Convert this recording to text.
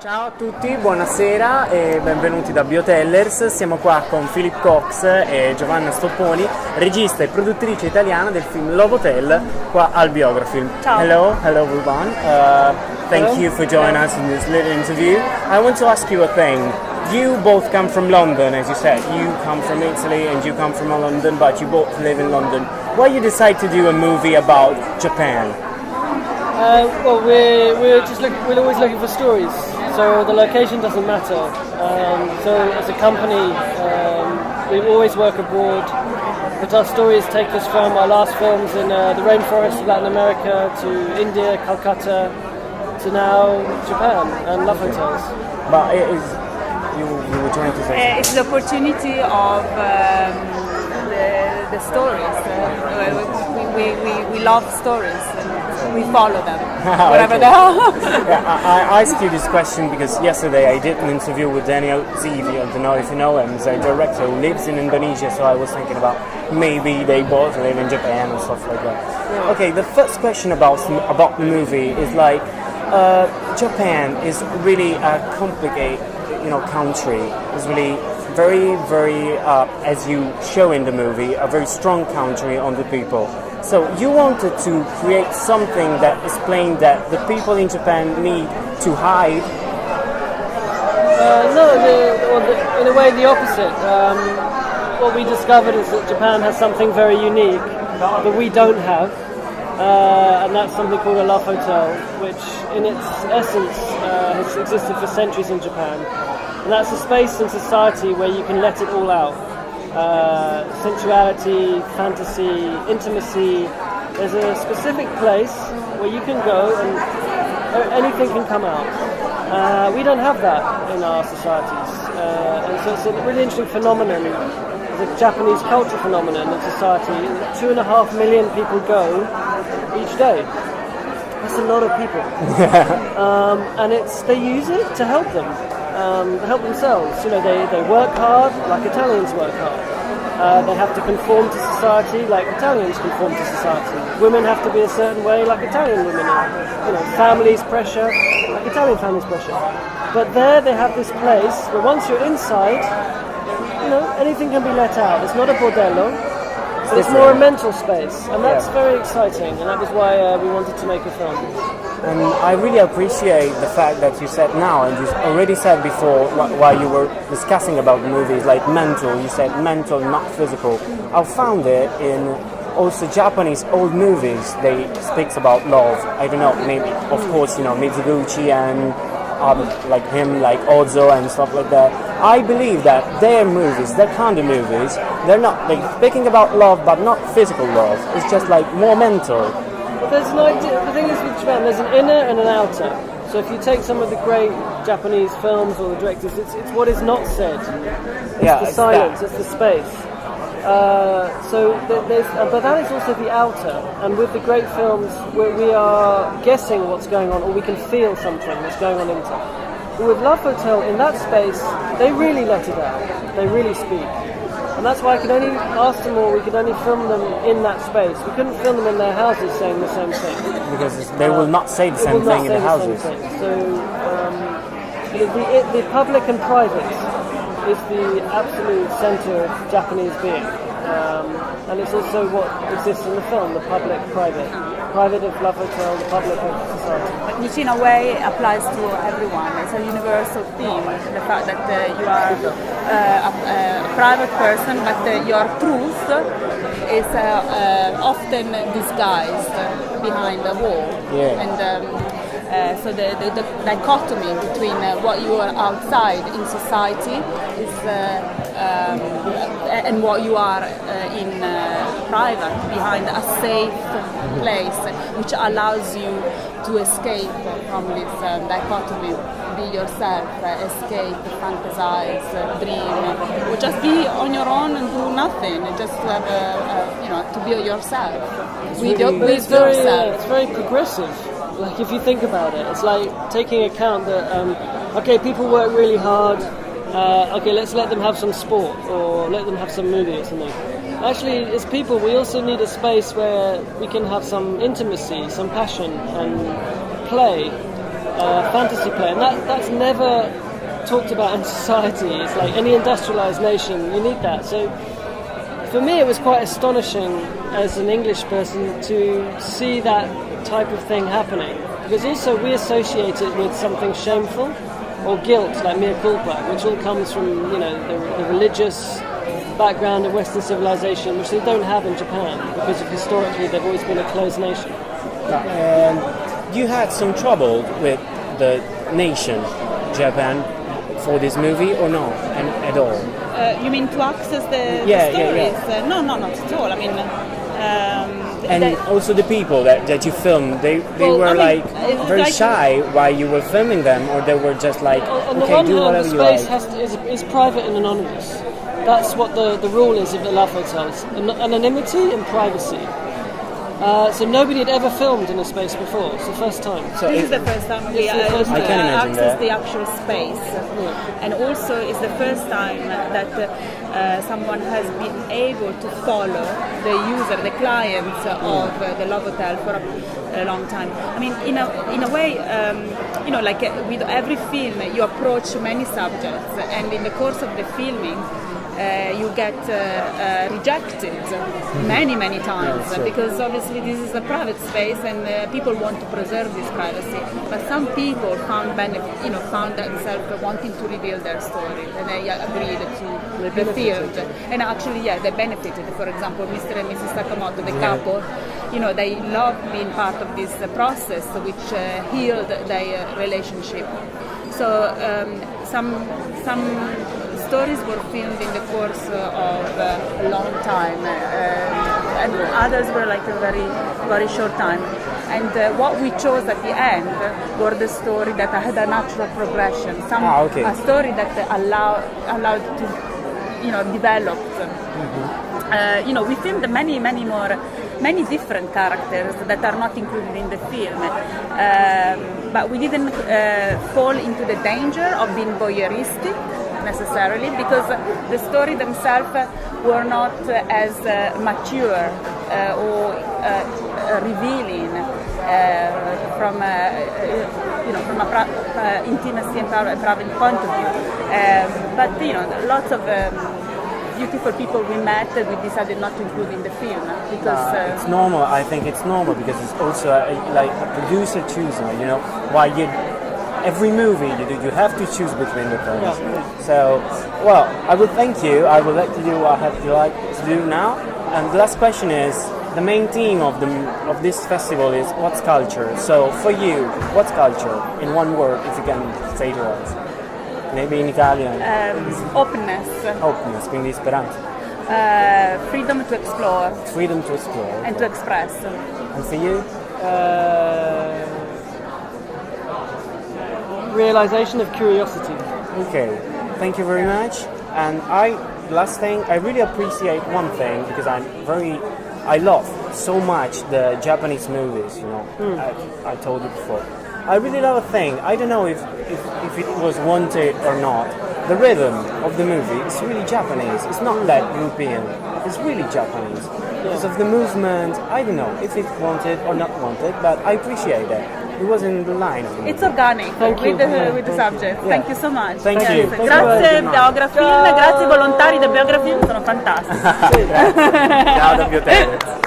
Ciao a tutti, buonasera e benvenuti da Biotellers. Siamo qua con Phil Cox e Giovanna Stopponi, regista e produttrice italiana del film Levorato qua al Biografilm. Ciao. Hello everyone. Thank you for joining us in this little interview. I want to ask you a thing. You both come from London, as you said. You come from Italy and you come from London, but you both live in London. Why you decide to do a movie about Japan? Well, we're always looking for stories, so the location doesn't matter. So as a company, we always work abroad, but our stories take us from our last films in the rainforest of Latin America to India, Calcutta, to now Japan and love hotels. But it is you were trying to say. It's the opportunity of the stories. We love stories. We follow them, whatever they are. I asked you this question because yesterday I did an interview with Daniel Zivi. I don't know if you know him. He's a director who lives in Indonesia, so I was thinking about maybe they both live in Japan and stuff like that. Yeah. Okay, the first question about the movie is like Japan is really a complicated, country. It's really very, as you show in the movie, a very strong country on the people. So you wanted to create something that explained that the people in Japan need to hide? In a way the opposite. What we discovered is that Japan has something very unique that we don't have, and that's something called a love hotel, which in its essence has existed for centuries in Japan. And that's a space in society where you can let it all out. Sensuality, fantasy, intimacy. There's a specific place where you can go and anything can come out. We don't have that in our societies. And so it's a really interesting phenomenon, the Japanese culture phenomenon in society. 2.5 million people go each day. That's a lot of people. And they use it to help them. Help themselves. They work hard like Italians work hard. They have to conform to society like Italians conform to society. Women have to be a certain way like Italian women are. Families pressure like Italian families pressure. But there they have this place where once you're inside, anything can be let out. It's not a bordello, but it's more a mental space, and that's very exciting. And that was why we wanted to make a film. And I really appreciate the fact that you said now, and you already said before while you were discussing about the movies, like mental, you said mental, not physical. I found it in also Japanese old movies, they speaks about love. I don't know, maybe, of course, Mizuguchi and others like him, like Ozo and stuff like that. I believe that their movies, their kind of movies, they're not like speaking about love, but not physical love. It's just like more mental. But there's no idea. The thing is with Japan, there's an inner and an outer. So if you take some of the great Japanese films or the directors, it's what is not said. It's the silence, it's the space. But that is also the outer. And with the great films, we are guessing what's going on, or we can feel something that's going on inside. But with Love Hotel, in that space, they really let it out. They really speak. And that's why I could only ask them, or we could only film them in that space. We couldn't film them in their houses saying the same thing. Because they will not say the same thing in the houses. So the public and private is the absolute centre of Japanese being. And it's also what exists in the film, the public, private. Private of Love Hotel, the public of society. Which in a way applies to everyone. It's a universal theme, the fact that you are a private person, but your truth is often disguised behind a wall. Yeah. And so the dichotomy between what you are outside in society is and what you are in private, behind a safe place, which allows you to escape from this dichotomy, be yourself, escape, fantasize, dream, or just be on your own and do nothing, just to have to be yourself. It's very progressive. Like if you think about it, it's like taking account that people work really hard. Let's let them have some sport or let them have some movie or something. Actually, as people, we also need a space where we can have some intimacy, some passion and play. fantasy play, and that's never talked about in society. It's like any industrialized nation, you need that. So for me, it was quite astonishing as an English person to see that type of thing happening, because also we associate it with something shameful or guilt, like mea culpa, which all comes from the religious background of Western civilization, which they don't have in Japan, because of historically they've always been a closed nation. And you had some trouble with the nation, Japan, for this movie, or no, at all? You mean to access the stories? No, not at all. I mean, and also the people that you filmed, they were very shy while you were filming them, or they were just like, on the okay, one do hand, whatever the you like. space is private and anonymous. That's what the rule is of the love hotels: anonymity and privacy. So nobody had ever filmed in a space before. It's the first time. So this is the first time we access the actual space, and also it's the first time that someone has been able to follow the user, the clients of the Love Hotel for a long time. I mean, in a way, like with every film, you approach many subjects, and in the course of the filming, you get rejected many times, because obviously this is a private space and people want to preserve this privacy. But some people found themselves wanting to reveal their story, and they agreed to be filmed. And actually, they benefited. For example, Mr. and Mrs. Sakamoto, the couple, they loved being part of this process, which healed their relationship. So some stories were filmed in the course of a long time, and others were like a very short time. And what we chose at the end were the story that had a natural progression, a story that allowed to develop. We filmed many different characters that are not included in the film, but we didn't fall into the danger of being voyeuristic necessarily, because the story themselves were not as mature or revealing from a intimacy and private point of view. But lots of beautiful people we met, we decided not to include in the film because it's normal. I think it's normal because it's also like a producer choosing. Why every movie you have to choose between the things. Yeah. So, well, I will thank you. I will let you do what you like to do now. And the last question is, the main theme of this festival is what's culture. So for you, what's culture? In one word, if you can say to us. Maybe in Italian. Openness. Openness, quindi speranza. Freedom to explore. Freedom to explore. And to express. And for you? Realization of curiosity. Okay, thank you very much. And last thing, I really appreciate one thing, because I love so much the Japanese movies, I told you before. I really love a thing, I don't know if it was wanted or not, the rhythm of the movie is really Japanese, it's not that European, it's really Japanese. Because of the movement, I don't know if it's wanted or not wanted, but I appreciate that. It was in the line of the movie. It's organic with the subject. Yeah. Thank you so much. Thank you. Grazie Biografilm, grazie ai volontari del Biografilm, sono fantastici. Ciao da Biotellers.